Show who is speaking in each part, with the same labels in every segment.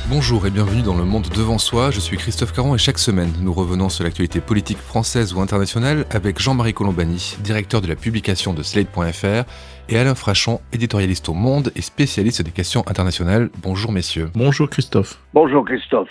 Speaker 1: Bonjour et bienvenue dans Le Monde Devant Soi, je suis Christophe Caron et chaque semaine nous revenons sur l'actualité politique française ou internationale avec Jean-Marie Colombani, directeur de la publication de Slate.fr, et Alain Frachon, éditorialiste au Monde et spécialiste des questions internationales. Bonjour messieurs.
Speaker 2: Bonjour Christophe.
Speaker 3: Bonjour Christophe.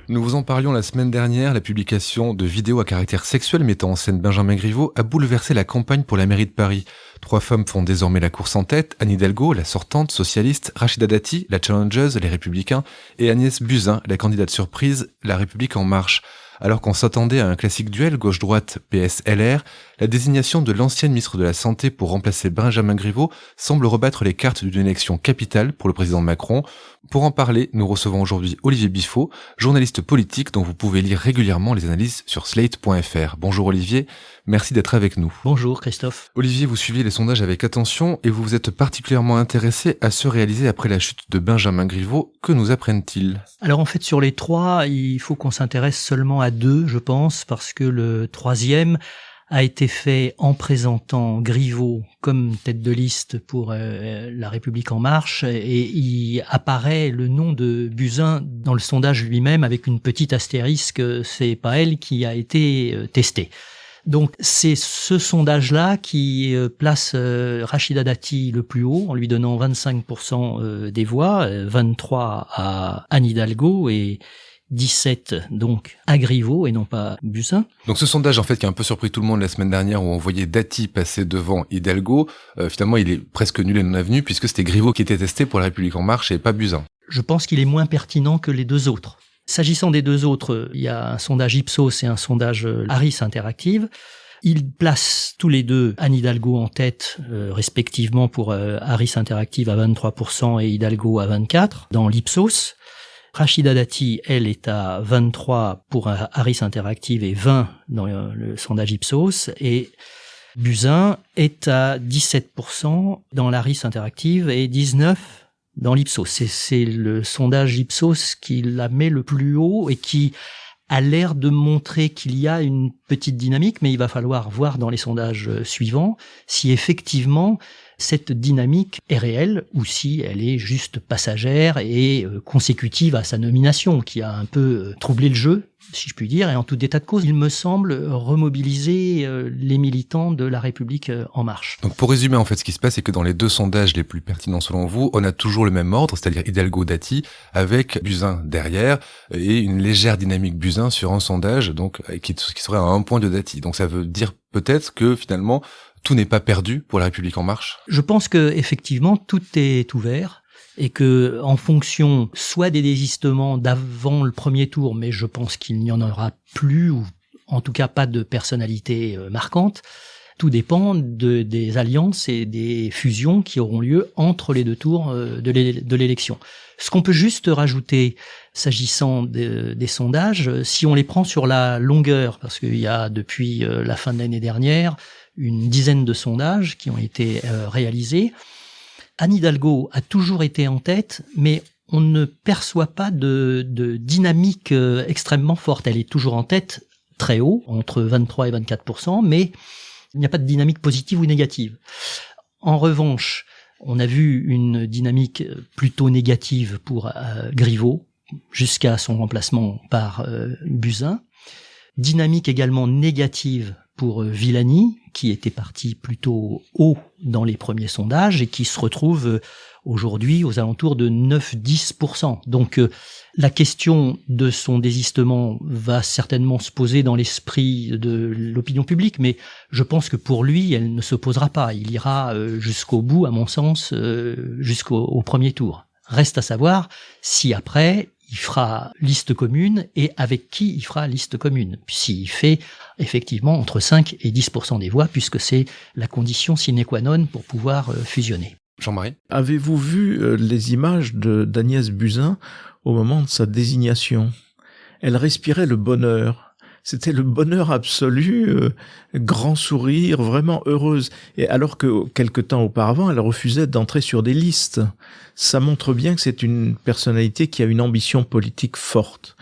Speaker 1: Nous vous en parlions la semaine dernière, la publication de vidéos à caractère sexuel mettant en scène Benjamin Griveaux a bouleversé la campagne pour la mairie de Paris. 3 femmes font désormais la course en tête, Anne Hidalgo, la sortante socialiste, Rachida Dati, la challengeuse, les Républicains, et Agnès Buzyn, la candidate surprise, la République en marche. Alors qu'on s'attendait à un classique duel gauche-droite PS-LR, la désignation de l'ancienne ministre de la Santé pour remplacer Benjamin Griveaux semble rebattre les cartes d'une élection capitale pour le président Macron. Pour en parler, nous recevons aujourd'hui Olivier Biffaut, journaliste politique dont vous pouvez lire régulièrement les analyses sur Slate.fr. Bonjour Olivier, merci d'être avec nous.
Speaker 4: Bonjour Christophe.
Speaker 1: Olivier, vous suivez les sondages avec attention et vous vous êtes particulièrement intéressé à ceux réalisés après la chute de Benjamin Griveaux. Que nous apprennent-ils ?
Speaker 4: Alors en fait sur les 3, il faut qu'on s'intéresse seulement à 2, je pense, parce que le 3e a été fait en présentant Griveaux comme tête de liste pour La République en marche, et il apparaît le nom de Buzyn dans le sondage lui-même avec une petite astérisque, c'est pas elle qui a été testée. Donc c'est ce sondage-là qui place Rachida Dati le plus haut en lui donnant 25% des voix, 23 à Anne Hidalgo et 17 donc à Griveaux et non pas Buzyn.
Speaker 1: Donc ce sondage en fait qui a un peu surpris tout le monde la semaine dernière où on voyait Dati passer devant Hidalgo, finalement il est presque nul et non avenu puisque c'était Griveaux qui était testé pour La République en marche et pas Buzyn.
Speaker 4: Je pense qu'il est moins pertinent que les 2 autres. S'agissant des 2 autres, il y a un sondage Ipsos et un sondage Harris Interactive. Ils placent tous les 2 Anne Hidalgo en tête, respectivement pour Harris Interactive à 23% et Hidalgo à 24% dans l'Ipsos. Rachida Dati, elle, est à 23 pour Harris Interactive et 20 dans le sondage Ipsos. Et Buzyn est à 17% dans l'Harris Interactive et 19% dans l'Ipsos. C'est le sondage Ipsos qui la met le plus haut et qui a l'air de montrer qu'il y a une petite dynamique, mais il va falloir voir dans les sondages suivants si effectivement cette dynamique est réelle ou si elle est juste passagère et consécutive à sa nomination, qui a un peu troublé le jeu, si je puis dire, et en tout état de cause, il me semble remobiliser les militants de La République en marche.
Speaker 1: Donc pour résumer, en fait, ce qui se passe, c'est que dans les 2 sondages les plus pertinents selon vous, on a toujours le même ordre, c'est-à-dire Hidalgo-Dati, avec Buzyn derrière, et une légère dynamique Buzyn sur un sondage, donc qui serait à 1 point de Dati. Donc ça veut dire peut-être que finalement, tout n'est pas perdu pour La République en marche ?
Speaker 4: Je pense que effectivement tout est ouvert et que en fonction soit des désistements d'avant le premier tour, mais je pense qu'il n'y en aura plus ou en tout cas pas de personnalité marquante, tout dépend des alliances et des fusions qui auront lieu entre les 2 tours de l'élection. Ce qu'on peut juste rajouter s'agissant des sondages, si on les prend sur la longueur, parce qu'il y a depuis la fin de l'année dernière une dizaine de sondages qui ont été réalisés. Anne Hidalgo a toujours été en tête, mais on ne perçoit pas de dynamique extrêmement forte. Elle est toujours en tête très haut, entre 23 et 24%, mais il n'y a pas de dynamique positive ou négative. En revanche, on a vu une dynamique plutôt négative pour Griveaux, jusqu'à son remplacement par Buzyn. Dynamique également négative pour Villani, qui était parti plutôt haut dans les premiers sondages et qui se retrouve aujourd'hui aux alentours de 9-10%. Donc la question de son désistement va certainement se poser dans l'esprit de l'opinion publique, mais je pense que pour lui, elle ne se posera pas. Il ira jusqu'au bout, à mon sens, jusqu'au premier tour. Reste à savoir si après, il fera liste commune et avec qui il fera liste commune. S'il fait effectivement entre 5 et 10% des voix, puisque c'est la condition sine qua non pour pouvoir fusionner.
Speaker 1: Jean-Marie ?
Speaker 2: Avez-vous vu les images d'Agnès Buzyn au moment de sa désignation ? Elle respirait le bonheur. C'était le bonheur absolu, grand sourire, vraiment heureuse. Et alors que quelque temps auparavant, elle refusait d'entrer sur des listes. Ça montre bien que c'est une personnalité qui a une ambition politique forte.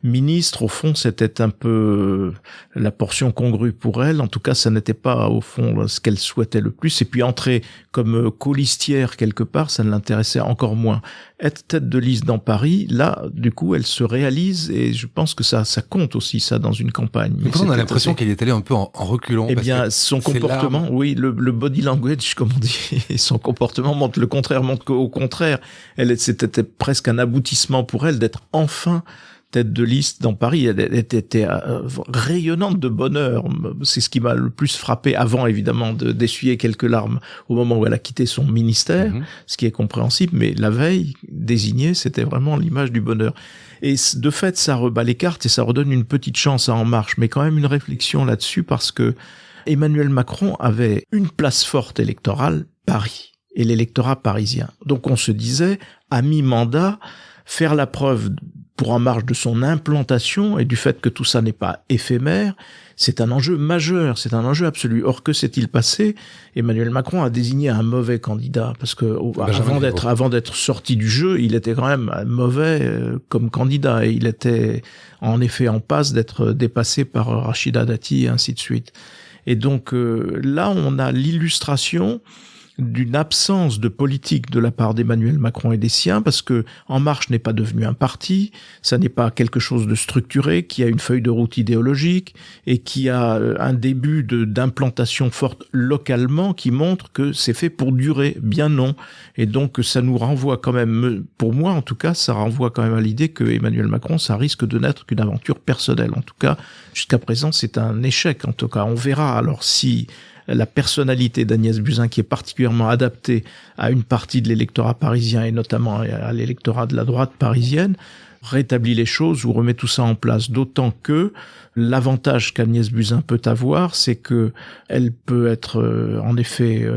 Speaker 2: ministre, au fond, c'était un peu la portion congrue pour elle. En tout cas, ça n'était pas, au fond, ce qu'elle souhaitait le plus. Et puis, entrer comme colistière quelque part, ça ne l'intéressait encore moins. Être tête de liste dans Paris, là, du coup, elle se réalise, et je pense que ça compte aussi, ça, dans une campagne.
Speaker 1: Mais on a l'impression qu'elle est allée un peu en reculant.
Speaker 2: Eh bien, son comportement, oui, le body language, comme on dit, et son comportement montre le contraire, montre qu'au contraire, c'était presque un aboutissement pour elle d'être enfin tête de liste dans Paris. Elle était rayonnante de bonheur. C'est ce qui m'a le plus frappé, avant évidemment d'essuyer quelques larmes au moment où elle a quitté son ministère, ce qui est compréhensible, mais la veille, désignée, c'était vraiment l'image du bonheur. Et de fait, ça rebat les cartes et ça redonne une petite chance à En Marche, mais quand même une réflexion là-dessus, parce que Emmanuel Macron avait une place forte électorale, Paris, et l'électorat parisien. Donc on se disait, à mi-mandat, faire la preuve pour En Marche de son implantation et du fait que tout ça n'est pas éphémère, c'est un enjeu majeur, c'est un enjeu absolu. Or, que s'est-il passé? Emmanuel Macron a désigné un mauvais candidat, parce que avant d'être sorti du jeu, il était quand même mauvais comme candidat, et il était en effet en passe d'être dépassé par Rachida Dati et ainsi de suite. Et donc là, on a l'illustration d'une absence de politique de la part d'Emmanuel Macron et des siens, parce que En Marche n'est pas devenu un parti, ça n'est pas quelque chose de structuré, qui a une feuille de route idéologique et qui a un début d'implantation forte localement qui montre que c'est fait pour durer. Bien non. Et donc ça nous renvoie quand même, pour moi en tout cas, ça renvoie quand même à l'idée que Emmanuel Macron, ça risque de n'être qu'une aventure personnelle. En tout cas, jusqu'à présent, c'est un échec. En tout cas, on verra alors si la personnalité d'Agnès Buzyn, qui est particulièrement adaptée à une partie de l'électorat parisien et notamment à l'électorat de la droite parisienne, rétablit les choses ou remet tout ça en place. D'autant que l'avantage qu'Agnès Buzyn peut avoir, c'est que elle peut être en effet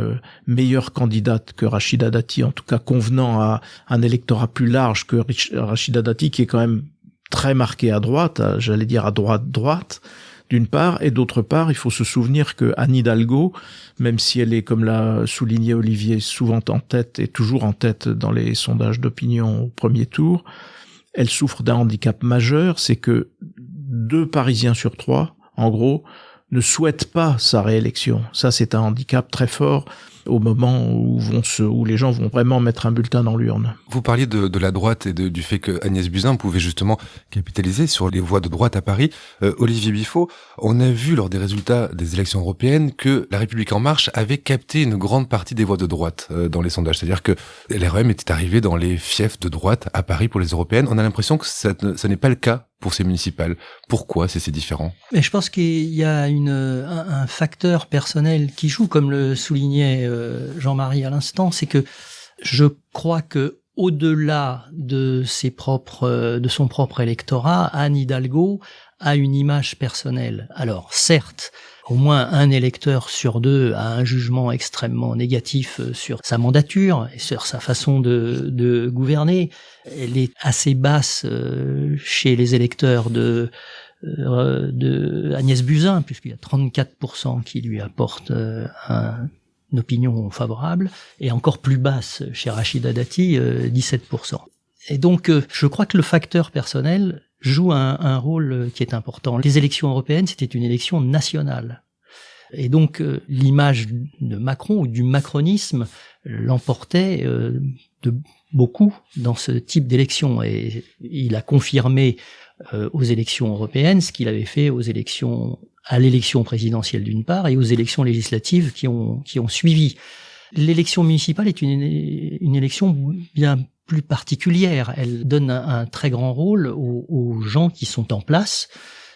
Speaker 2: meilleure candidate que Rachida Dati, en tout cas convenant à un électorat plus large que Rachida Dati, qui est quand même très marqué à droite, j'allais dire à droite, d'une part, et d'autre part, il faut se souvenir que Anne Hidalgo, même si elle est, comme l'a souligné Olivier, souvent en tête et toujours en tête dans les sondages d'opinion au premier tour, elle souffre d'un handicap majeur, c'est que 2 Parisiens sur 3, en gros, ne souhaitent pas sa réélection. Ça, c'est un handicap très fort au moment où les gens vont vraiment mettre un bulletin dans l'urne.
Speaker 1: Vous parliez de la droite et du fait que Agnès Buzyn pouvait justement capitaliser sur les voix de droite à Paris. Olivier Biffaut, on a vu lors des résultats des élections européennes que La République En Marche avait capté une grande partie des voix de droite dans les sondages. C'est-à-dire que LREM était arrivé dans les fiefs de droite à Paris pour les européennes. On a l'impression que ça n'est pas le cas pour ces municipales. Pourquoi c'est si différent?
Speaker 4: Mais je pense qu'il y a un facteur personnel qui joue, comme le soulignait Jean-Marie à l'instant, c'est que je crois que au-delà de son propre électorat, Anne Hidalgo a une image personnelle. Alors certes, au moins un électeur sur 2 a un jugement extrêmement négatif sur sa mandature et sur sa façon de gouverner. Elle est assez basse chez les électeurs de Agnès Buzyn, puisqu'il y a 34% qui lui apportent une opinion favorable, et encore plus basse chez Rachida Dati, 17%. Et donc, je crois que le facteur personnel joue un rôle qui est important. Les élections européennes, c'était une élection nationale. Et donc, l'image de Macron ou du macronisme l'emportait de beaucoup dans ce type d'élection. Et il a confirmé aux élections européennes ce qu'il avait fait à l'élection présidentielle d'une part et aux élections législatives qui ont suivi. L'élection municipale est une élection bien plus particulière. Elle donne un très grand rôle aux gens qui sont en place,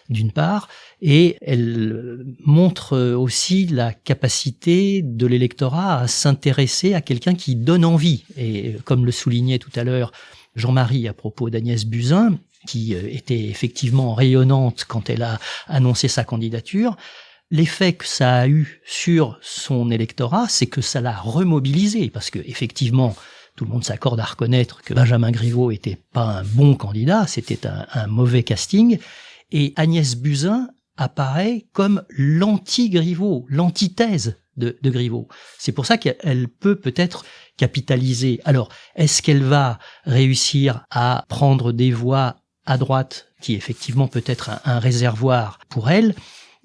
Speaker 4: d'une part, et elle montre aussi la capacité de l'électorat à s'intéresser à quelqu'un qui donne envie. Et comme le soulignait tout à l'heure Jean-Marie à propos d'Agnès Buzyn, qui était effectivement rayonnante quand elle a annoncé sa candidature, l'effet que ça a eu sur son électorat, c'est que ça l'a remobilisé, parce que effectivement, tout le monde s'accorde à reconnaître que Benjamin Griveaux était pas un bon candidat, c'était un mauvais casting, et Agnès Buzyn apparaît comme l'anti-Griveaux, l'antithèse de Griveaux. C'est pour ça qu'elle peut-être capitaliser. Alors, est-ce qu'elle va réussir à prendre des voix à droite, qui est effectivement peut-être un réservoir pour elle,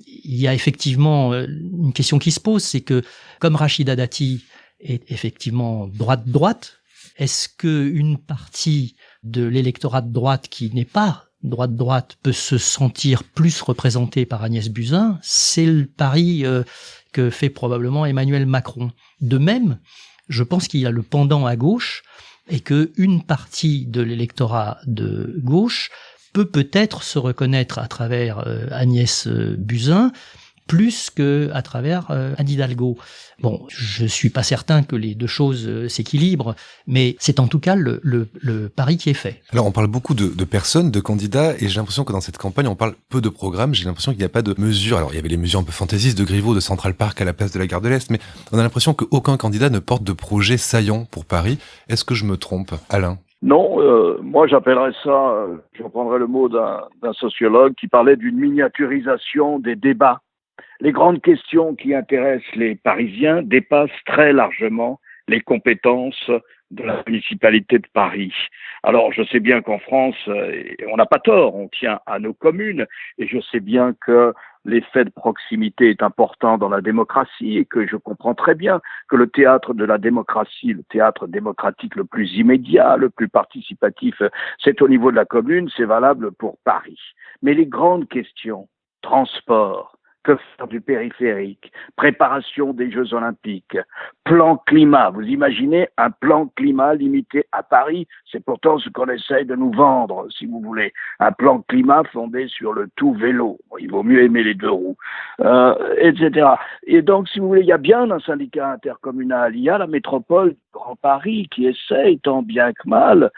Speaker 4: il y a effectivement une question qui se pose, c'est que comme Rachida Dati est effectivement droite, est-ce qu'une partie de l'électorat de droite qui n'est pas droite peut se sentir plus représentée par Agnès Buzyn? C'est le pari que fait probablement Emmanuel Macron. De même, je pense qu'il y a le pendant à gauche et qu'une partie de l'électorat de gauche peut-être se reconnaître à travers Agnès Buzyn plus que à travers Anne Hidalgo. Bon, je suis pas certain que les deux choses s'équilibrent, mais c'est en tout cas le pari qui est fait.
Speaker 1: Alors on parle beaucoup de personnes, de candidats, et j'ai l'impression que dans cette campagne on parle peu de programmes, j'ai l'impression qu'il n'y a pas de mesures. Alors il y avait les mesures un peu fantaisistes de Griveaux, de Central Park à la place de la gare de l'Est, mais on a l'impression qu'aucun candidat ne porte de projet saillant pour Paris. Est-ce que je me trompe, Alain ?
Speaker 3: Non, moi j'appellerais ça, je reprendrais le mot d'un sociologue qui parlait d'une miniaturisation des débats. Les grandes questions qui intéressent les Parisiens dépassent très largement les compétences de la municipalité de Paris. Alors, je sais bien qu'en France, on n'a pas tort, on tient à nos communes, et je sais bien que l'effet de proximité est important dans la démocratie, et que je comprends très bien que le théâtre de la démocratie, le théâtre démocratique le plus immédiat, le plus participatif, c'est au niveau de la commune, c'est valable pour Paris. Mais les grandes questions, transport, que faire du périphérique, préparation des Jeux Olympiques, plan climat. Vous imaginez un plan climat limité à Paris? C'est pourtant ce qu'on essaye de nous vendre, si vous voulez. Un plan climat fondé sur le tout vélo. Bon, il vaut mieux aimer les deux roues, etc. Et donc, si vous voulez, il y a bien un syndicat intercommunal. Il y a la métropole Grand Paris qui essaye tant bien que mal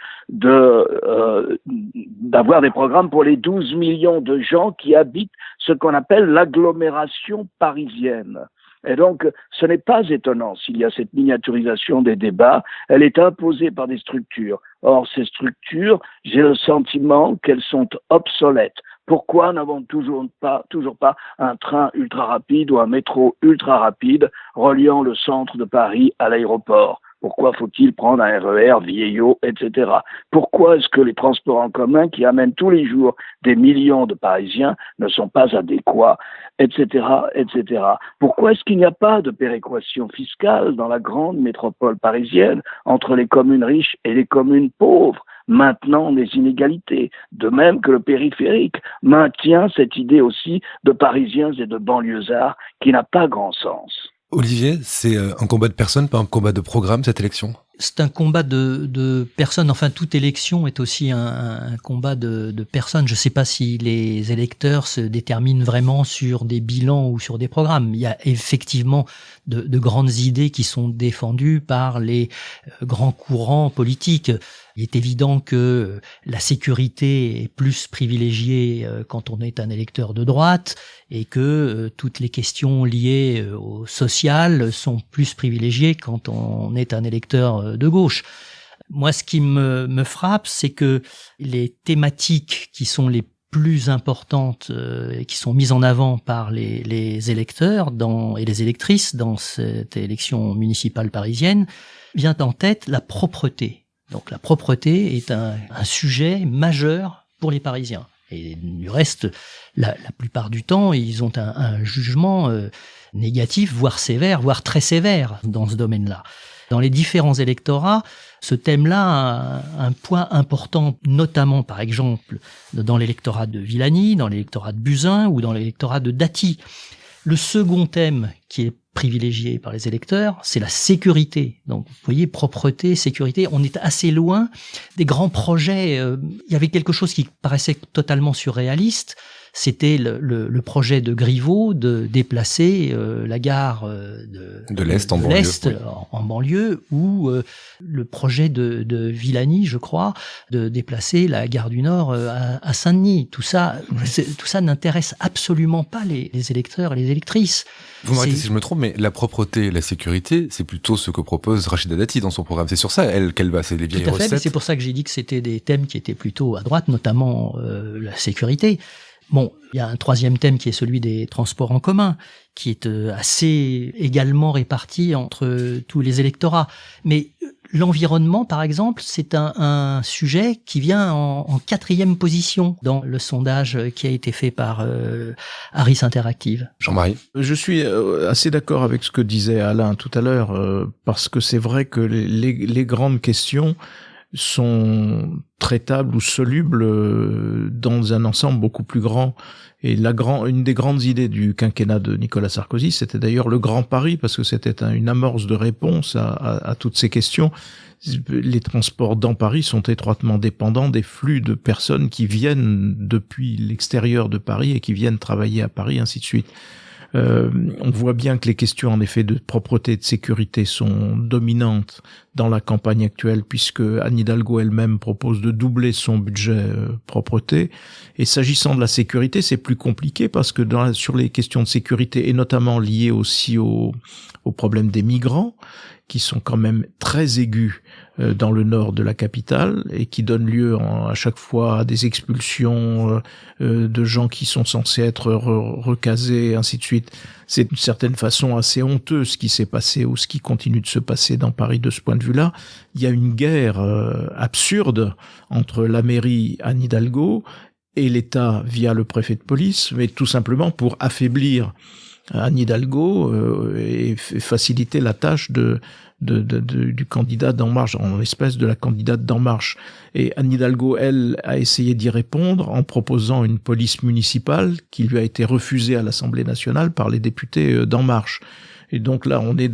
Speaker 3: d'avoir des programmes pour les 12 millions de gens qui habitent ce qu'on appelle l'agglomération parisienne. Et donc, ce n'est pas étonnant s'il y a cette miniaturisation des débats. Elle est imposée par des structures. Or, ces structures, j'ai le sentiment qu'elles sont obsolètes. Pourquoi n'avons toujours pas un train ultra rapide ou un métro ultra rapide reliant le centre de Paris à l'aéroport? Pourquoi faut-il prendre un RER vieillot, etc. Pourquoi est-ce que les transports en commun qui amènent tous les jours des millions de Parisiens ne sont pas adéquats, etc., etc. Pourquoi est-ce qu'il n'y a pas de péréquation fiscale dans la grande métropole parisienne entre les communes riches et les communes pauvres, maintenant les inégalités, de même que le périphérique maintient cette idée aussi de Parisiens et de banlieusards qui n'a pas grand sens.
Speaker 1: Olivier, c'est un combat de personnes, pas un combat de programme, cette élection ?
Speaker 4: C'est un combat de personnes. Enfin, toute élection est aussi un combat de personnes. Je ne sais pas si les électeurs se déterminent vraiment sur des bilans ou sur des programmes. Il y a effectivement de grandes idées qui sont défendues par les grands courants politiques. Il est évident que la sécurité est plus privilégiée quand on est un électeur de droite et que toutes les questions liées au social sont plus privilégiées quand on est un électeur de gauche. Moi, ce qui me frappe, c'est que les thématiques qui sont les plus importantes et qui sont mises en avant par les électeurs et les électrices dans cette élection municipale parisienne, vient en tête la propreté. Donc la propreté est un sujet majeur pour les Parisiens. Et du reste, la plupart du temps, ils ont un jugement négatif, voire sévère, voire très sévère dans ce domaine-là. Dans les différents électorats, ce thème-là a un point important, notamment par exemple dans l'électorat de Villani, dans l'électorat de Buzyn ou dans l'électorat de Dati. Le second thème qui est privilégié par les électeurs, c'est la sécurité. Donc, vous voyez, propreté, sécurité, on est assez loin des grands projets. Il y avait quelque chose qui paraissait totalement surréaliste. C'était le projet de Griveaux de déplacer la gare de l'Est en banlieue, ou le projet de Villani, je crois, de déplacer la gare du Nord à Saint-Denis. Tout ça n'intéresse absolument pas les électeurs et les électrices.
Speaker 1: Vous m'arrêtez si je me trompe, mais la propreté et la sécurité, c'est plutôt ce que propose Rachida Dati dans son programme. C'est sur ça, qu'elle va, c'est les vieilles recettes.
Speaker 4: C'est pour ça que j'ai dit que c'était des thèmes qui étaient plutôt à droite, notamment la sécurité. Bon, il y a un troisième thème qui est celui des transports en commun, qui est assez également réparti entre tous les électorats. Mais l'environnement, par exemple, c'est un sujet qui vient en quatrième position dans le sondage qui a été fait par Harris Interactive.
Speaker 1: Jean-Marie.
Speaker 2: Je suis assez d'accord avec ce que disait Alain tout à l'heure, parce que c'est vrai que les grandes questions sont traitables ou solubles dans un ensemble beaucoup plus grand. Et une des grandes idées du quinquennat de Nicolas Sarkozy, c'était d'ailleurs le Grand Paris, parce que c'était une amorce de réponse à toutes ces questions. Les transports dans Paris sont étroitement dépendants des flux de personnes qui viennent depuis l'extérieur de Paris et qui viennent travailler à Paris, ainsi de suite. On voit bien que les questions en effet de propreté et de sécurité sont dominantes dans la campagne actuelle, puisque Anne Hidalgo elle-même propose de doubler son budget propreté. Et s'agissant de la sécurité, c'est plus compliqué parce que sur les questions de sécurité, et notamment liées aussi au problème des migrants, qui sont quand même très aigus dans le nord de la capitale et qui donnent lieu à chaque fois à des expulsions de gens qui sont censés être recasés, ainsi de suite. C'est d'une certaine façon assez honteux ce qui s'est passé ou ce qui continue de se passer dans Paris de ce point de vue-là. Il y a une guerre absurde entre la mairie Anne Hidalgo et l'État via le préfet de police, mais tout simplement pour affaiblir Anne Hidalgo et faciliter la tâche du candidat d'En Marche, en l'espèce de la candidate d'En Marche. Et Anne Hidalgo, elle, a essayé d'y répondre en proposant une police municipale qui lui a été refusée à l'Assemblée nationale par les députés d'En Marche. Et donc là, on est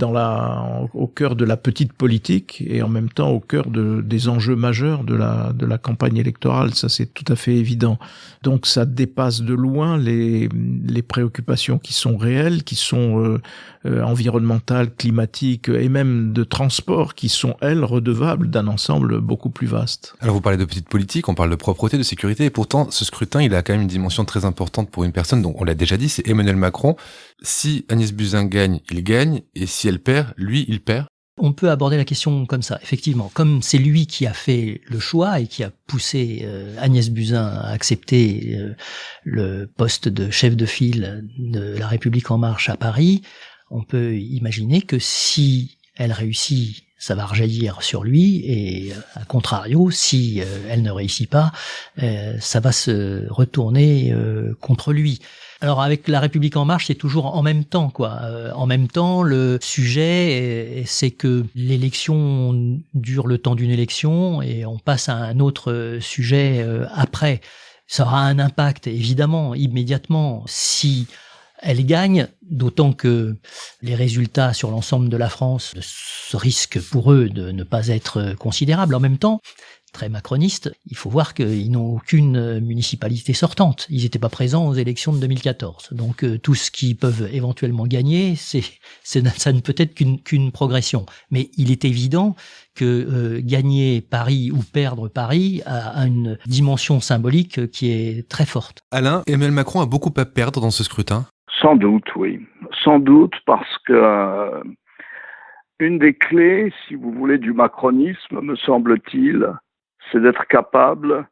Speaker 2: au cœur de la petite politique et en même temps au cœur des enjeux majeurs de la campagne électorale. Ça, c'est tout à fait évident. Donc ça dépasse de loin les préoccupations qui sont réelles, qui sont environnementales, climatiques et même de transport, qui sont, elles, redevables d'un ensemble beaucoup plus vaste.
Speaker 1: Alors vous parlez de petite politique, on parle de propreté, de sécurité, et pourtant ce scrutin, il a quand même une dimension très importante pour une personne dont on l'a déjà dit, c'est Emmanuel Macron. Si Agnès Buzyn gagne, il gagne, et si elle perd, lui, il perd.
Speaker 4: On peut aborder la question comme ça, effectivement. Comme c'est lui qui a fait le choix et qui a poussé Agnès Buzyn à accepter le poste de chef de file de La République En Marche à Paris, on peut imaginer que si elle réussit, ça va rejaillir sur lui, et à contrario, si elle ne réussit pas, ça va se retourner contre lui. Alors avec La République En Marche, c'est toujours en même temps, quoi. En même temps, le sujet, c'est que l'élection dure le temps d'une élection et on passe à un autre sujet après. Ça aura un impact, évidemment, immédiatement, si elle gagne, d'autant que les résultats sur l'ensemble de la France risquent pour eux de ne pas être considérables. En même temps, très macroniste, il faut voir qu'ils n'ont aucune municipalité sortante. Ils n'étaient pas présents aux élections de 2014. Donc tout ce qu'ils peuvent éventuellement gagner, ça ne peut être qu'une progression. Mais il est évident que gagner Paris ou perdre Paris a une dimension symbolique qui est très forte.
Speaker 1: Alain, Emmanuel Macron a beaucoup à perdre dans ce scrutin ?
Speaker 3: Sans doute, oui. Sans doute parce que une des clés, si vous voulez, du macronisme, me semble-t-il, c'est d'être capable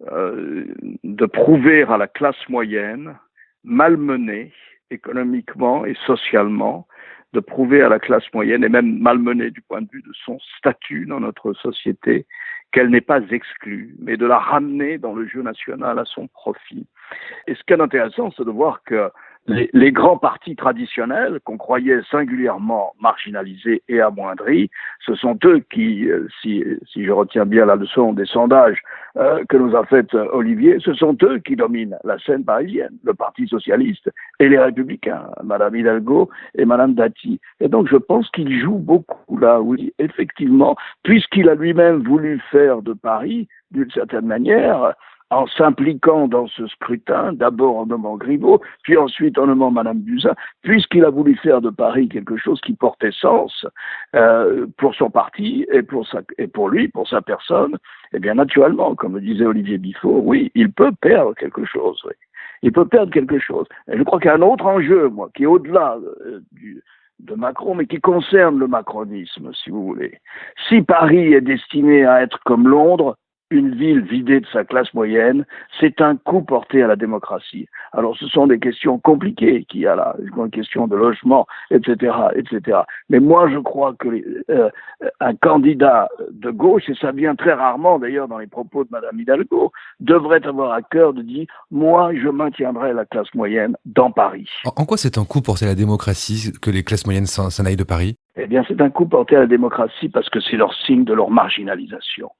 Speaker 3: de prouver à la classe moyenne, malmenée économiquement et socialement, de prouver à la classe moyenne, et même malmenée du point de vue de son statut dans notre société, qu'elle n'est pas exclue, mais de la ramener dans le jeu national à son profit. Et ce qui est intéressant, c'est de voir que les grands partis traditionnels, qu'on croyait singulièrement marginalisés et amoindris, ce sont eux qui, si je retiens bien la leçon des sondages que nous a fait Olivier, ce sont eux qui dominent la scène parisienne, le Parti socialiste et les Républicains, Madame Hidalgo et Madame Dati. Et donc je pense qu'il joue beaucoup là, oui, effectivement, puisqu'il a lui-même voulu faire de Paris, d'une certaine manière, en s'impliquant dans ce scrutin, d'abord en nommant Griveaux, puis ensuite en nommant Madame Buzyn, puisqu'il a voulu faire de Paris quelque chose qui portait sens pour son parti et pour lui, pour sa personne, et bien naturellement, comme le disait Olivier Biffaut, oui, il peut perdre quelque chose, oui. Il peut perdre quelque chose. Et je crois qu'il y a un autre enjeu, moi, qui est au-delà de Macron, mais qui concerne le macronisme, si vous voulez. Si Paris est destiné à être comme Londres, une ville vidée de sa classe moyenne, c'est un coup porté à la démocratie. Alors ce sont des questions compliquées qu'il y a là, une question de logement, etc., etc. Mais moi je crois que un candidat de gauche, et ça vient très rarement d'ailleurs dans les propos de Madame Hidalgo, devrait avoir à cœur de dire « moi je maintiendrai la classe moyenne dans Paris ».
Speaker 1: En quoi c'est un coup porté à la démocratie que les classes moyennes s'en aillent de Paris ?
Speaker 3: Eh bien c'est un coup porté à la démocratie parce que c'est leur signe de leur marginalisation.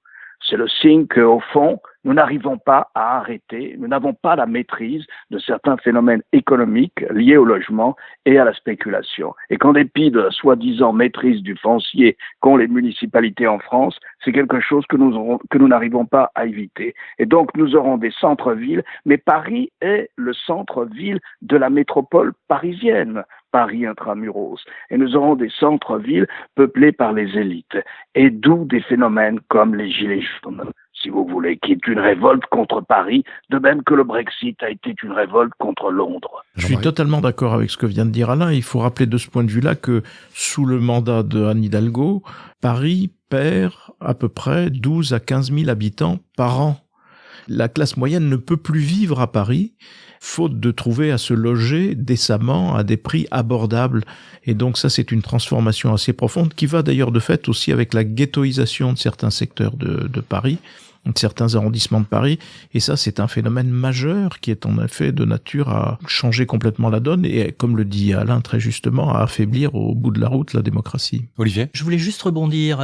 Speaker 3: C'est le signe qu'au fond, nous n'arrivons pas à arrêter, nous n'avons pas la maîtrise de certains phénomènes économiques liés au logement et à la spéculation. Et qu'en dépit de la soi-disant maîtrise du foncier qu'ont les municipalités en France, c'est quelque chose que nous n'arrivons pas à éviter. Et donc nous aurons des centres-villes, mais Paris est le centre-ville de la métropole parisienne. Paris intramuros. Et nous aurons des centres-villes peuplés par les élites. Et d'où des phénomènes comme les Gilets jaunes, si vous voulez, qui est une révolte contre Paris, de même que le Brexit a été une révolte contre Londres.
Speaker 2: Je suis totalement d'accord avec ce que vient de dire Alain. Il faut rappeler de ce point de vue-là que sous le mandat de Anne Hidalgo, Paris perd à peu près 12 à 15 000 habitants par an. La classe moyenne ne peut plus vivre à Paris, faute de trouver à se loger décemment à des prix abordables. Et donc ça, c'est une transformation assez profonde qui va d'ailleurs de fait aussi avec la ghettoisation de certains secteurs de Paris, de certains arrondissements de Paris. Et ça, c'est un phénomène majeur qui est en effet de nature à changer complètement la donne et, comme le dit Alain très justement, à affaiblir au bout de la route la démocratie.
Speaker 1: Olivier ?
Speaker 4: Je voulais juste rebondir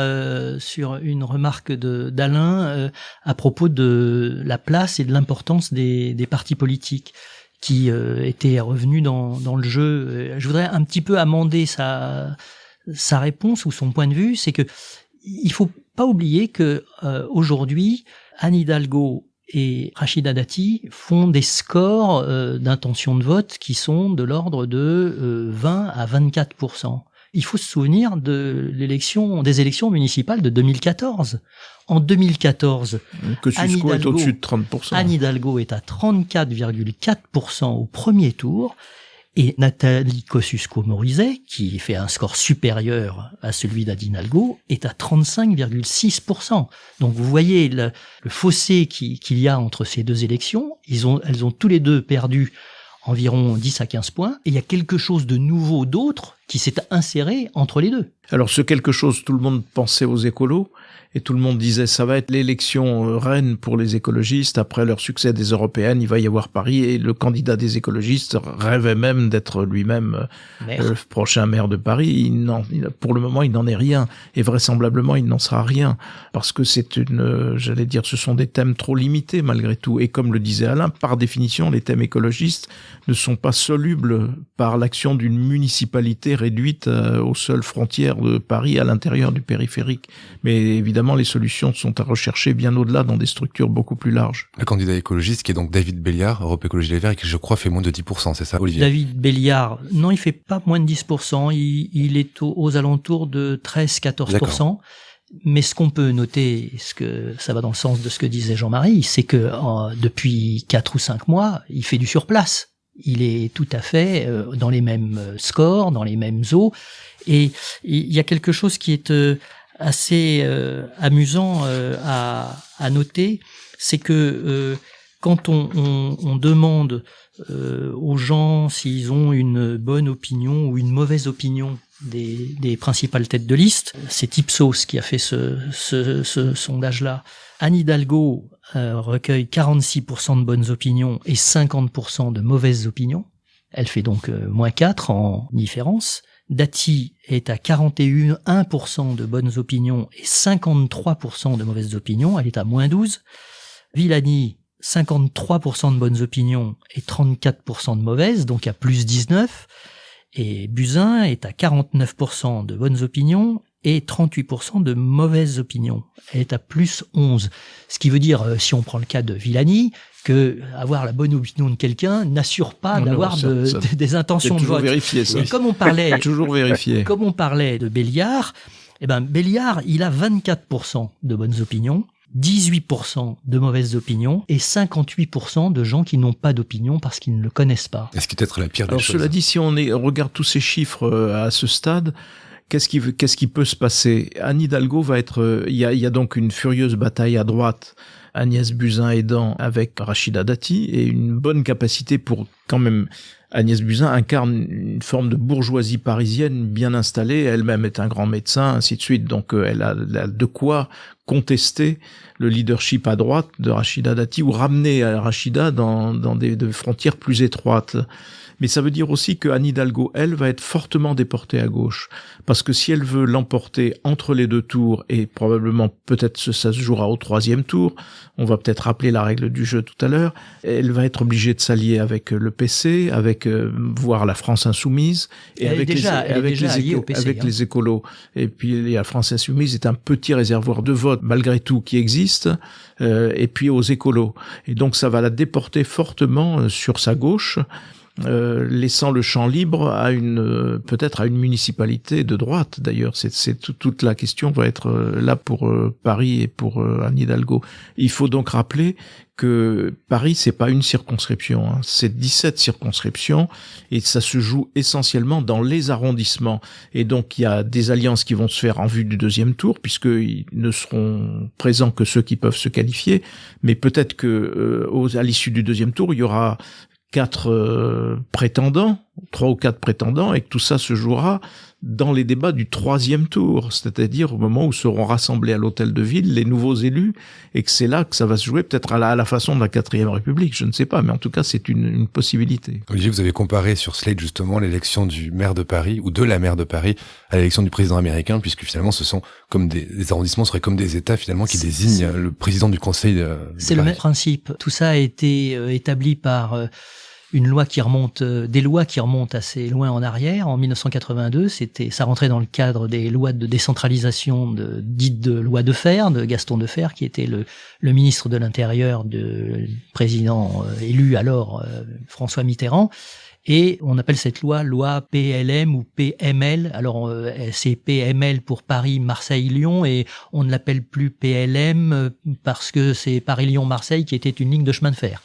Speaker 4: sur une remarque d'Alain à propos de la place et de l'importance des partis politiques qui étaient revenus dans le jeu. Je voudrais un petit peu amender sa réponse ou son point de vue, c'est que il faut pas oublier que aujourd'hui, Anne Hidalgo et Rachida Dati font des scores d'intention de vote qui sont de l'ordre de 20 à 24%. Il faut se souvenir des élections municipales de 2014. En 2014,
Speaker 2: que Cusco est au-dessus de 30%.
Speaker 4: Anne Hidalgo est à 34,4% au premier tour. Et Nathalie Kosciusko-Morizet, qui fait un score supérieur à celui d'Anne Hidalgo, est à 35,6%. Donc vous voyez le fossé qu'il y a entre ces deux élections. Elles ont tous les deux perdu environ 10 à 15 points. Et il y a quelque chose de nouveau, d'autre, qui s'est inséré entre les deux.
Speaker 2: Alors ce quelque chose, tout le monde pensait aux écolos. Et tout le monde disait, ça va être l'élection reine pour les écologistes. Après leur succès des européennes, il va y avoir Paris. Et le candidat des écologistes rêvait même d'être lui-même le prochain maire de Paris. Pour le moment, il n'en est rien. Et vraisemblablement, il n'en sera rien. Parce que ce sont des thèmes trop limités malgré tout. Et comme le disait Alain, par définition, les thèmes écologistes ne sont pas solubles par l'action d'une municipalité réduite aux seules frontières de Paris à l'intérieur du périphérique. Mais évidemment, les solutions sont à rechercher bien au-delà dans des structures beaucoup plus larges.
Speaker 1: Le candidat écologiste qui est donc David Béliard, Europe Écologie Les Verts, et qui je crois fait moins de 10%, c'est ça Olivier ?
Speaker 4: David Béliard, non, il fait pas moins de 10%, il est aux alentours de 13-14%. D'accord. Mais ce qu'on peut noter, ça va dans le sens de ce que disait Jean-Marie, c'est que depuis 4 ou 5 mois, il fait du surplace. Il est tout à fait dans les mêmes scores, dans les mêmes eaux. Et il y a quelque chose qui est assez amusant à noter, c'est que quand on demande aux gens s'ils ont une bonne opinion ou une mauvaise opinion des principales têtes de liste, c'est Ipsos qui a fait ce sondage-là. Anne Hidalgo recueille 46% de bonnes opinions et 50% de mauvaises opinions. Elle fait donc -4 en différence. Dati est à 41% de bonnes opinions et 53% de mauvaises opinions. Elle est à -12. Villani, 53% de bonnes opinions et 34% de mauvaises, donc à +19. Et Buzyn est à 49% de bonnes opinions et 38% de mauvaises opinions. Elle est à +11. Ce qui veut dire, si on prend le cas de Villani, que avoir la bonne opinion de quelqu'un n'assure pas d'avoir des intentions de vote.
Speaker 2: Vérifié, ça.
Speaker 4: Et comme on parlait,
Speaker 2: toujours vérifié.
Speaker 4: Comme on parlait de Béliard, Béliard, il a 24% de bonnes opinions, 18% de mauvaises opinions et 58% de gens qui n'ont pas d'opinion parce qu'ils ne le connaissent pas.
Speaker 1: Est-ce qui peut être la pire des choses ?
Speaker 2: Cela dit, si on regarde tous ces chiffres à ce stade, qu'est-ce qui peut se passer? Anne Hidalgo va être, il y a donc une furieuse bataille à droite, Agnès Buzyn aidant avec Rachida Dati, et une bonne capacité pour quand même. Agnès Buzyn incarne une forme de bourgeoisie parisienne bien installée, elle-même est un grand médecin, ainsi de suite, donc elle a de quoi contester le leadership à droite de Rachida Dati ou ramener Rachida dans des frontières plus étroites. Mais ça veut dire aussi que Anne Hidalgo, elle, va être fortement déportée à gauche. Parce que si elle veut l'emporter entre les deux tours, et probablement peut-être ça se jouera au 3e tour, on va peut-être rappeler la règle du jeu tout à l'heure, elle va être obligée de s'allier avec le PC, avec voire la France Insoumise, et avec les écolos. Et puis la France Insoumise est un petit réservoir de vote, malgré tout, qui existe, et puis aux écolos. Et donc ça va la déporter fortement sur sa gauche, laissant le champ libre à peut-être à une municipalité de droite. D'ailleurs, toute la question va être là pour Paris et pour Anne Hidalgo. Il faut donc rappeler que Paris, c'est pas une circonscription, hein. C'est 17 circonscriptions et ça se joue essentiellement dans les arrondissements. Et donc, il y a des alliances qui vont se faire en vue du 2e tour, puisqu'ils ne seront présents que ceux qui peuvent se qualifier. Mais peut-être que à l'issue du 2e tour, il y aura 3 ou 4 prétendants, et que tout ça se jouera dans les débats du 3e tour, c'est-à-dire au moment où seront rassemblés à l'hôtel de ville les nouveaux élus, et que c'est là que ça va se jouer, peut-être à la façon de la 4e République, je ne sais pas, mais en tout cas c'est une possibilité.
Speaker 1: Olivier, vous avez comparé sur Slate justement l'élection du maire de Paris, ou de la maire de Paris, à l'élection du président américain, puisque finalement ce sont comme les arrondissements seraient comme des États finalement qui désignent le président du Conseil de
Speaker 4: C'est
Speaker 1: Paris.
Speaker 4: Le même principe. Tout ça a été établi par des lois qui remontent assez loin en arrière. En 1982, ça rentrait dans le cadre des lois de décentralisation dites de loi Defferre, de Gaston Defferre, qui était le ministre de l'Intérieur du président élu alors, François Mitterrand. Et on appelle cette loi PLM ou PML. Alors c'est PML pour Paris, Marseille, Lyon, et on ne l'appelle plus PLM parce que c'est Paris-Lyon-Marseille qui était une ligne de chemin de fer.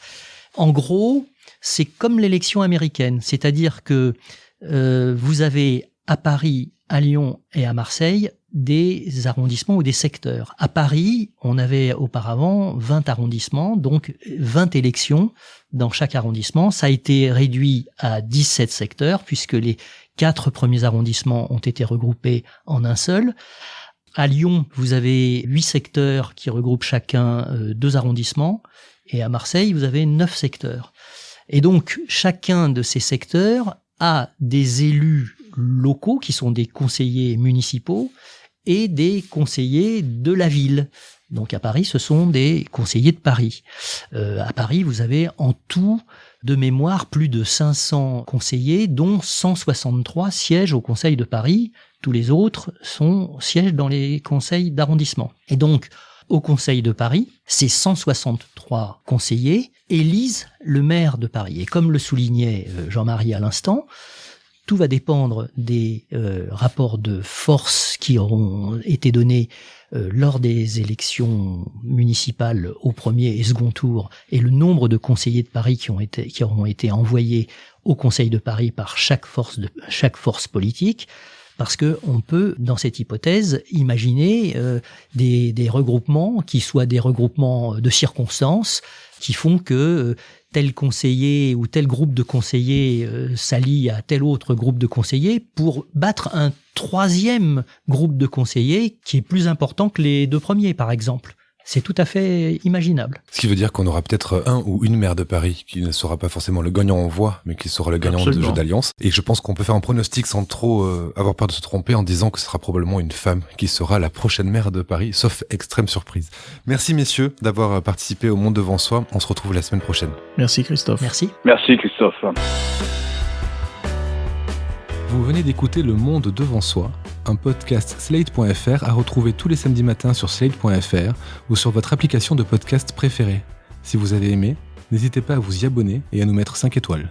Speaker 4: En gros, c'est comme l'élection américaine, c'est-à-dire que vous avez à Paris, à Lyon et à Marseille des arrondissements ou des secteurs. À Paris, on avait auparavant 20 arrondissements, donc 20 élections dans chaque arrondissement. Ça a été réduit à 17 secteurs puisque les 4 premiers arrondissements ont été regroupés en un seul. À Lyon, vous avez 8 secteurs qui regroupent chacun 2 arrondissements, et à Marseille, vous avez 9 secteurs. Et donc, chacun de ces secteurs a des élus locaux qui sont des conseillers municipaux et des conseillers de la ville. Donc à Paris, ce sont des conseillers de Paris. À Paris, vous avez en tout, de mémoire, plus de 500 conseillers, dont 163 siègent au Conseil de Paris. Tous les autres siègent dans les conseils d'arrondissement. Et donc, au Conseil de Paris, ces 163 conseillers élisent le maire de Paris. Et comme le soulignait Jean-Marie à l'instant, tout va dépendre des rapports de force qui auront été donnés lors des élections municipales au premier et second tour, et le nombre de conseillers de Paris qui auront été envoyés au Conseil de Paris par chaque force politique. Parce que on peut, dans cette hypothèse, imaginer des regroupements qui soient des regroupements de circonstances qui font que tel conseiller ou tel groupe de conseillers s'allie à tel autre groupe de conseillers pour battre un 3e groupe de conseillers qui est plus important que les 2 premiers, par exemple. C'est tout à fait imaginable.
Speaker 1: Ce qui veut dire qu'on aura peut-être un ou une maire de Paris qui ne sera pas forcément le gagnant en voix, mais qui sera le gagnant de jeu d'alliance. Et je pense qu'on peut faire un pronostic sans trop avoir peur de se tromper en disant que ce sera probablement une femme qui sera la prochaine maire de Paris, sauf extrême surprise. Merci messieurs d'avoir participé au Monde Devant Soi. On se retrouve la semaine prochaine.
Speaker 2: Merci Christophe.
Speaker 4: Merci.
Speaker 3: Merci Christophe.
Speaker 1: Vous venez d'écouter Le Monde Devant Soi, un podcast Slate.fr à retrouver tous les samedis matins sur Slate.fr ou sur votre application de podcast préférée. Si vous avez aimé, n'hésitez pas à vous y abonner et à nous mettre 5 étoiles.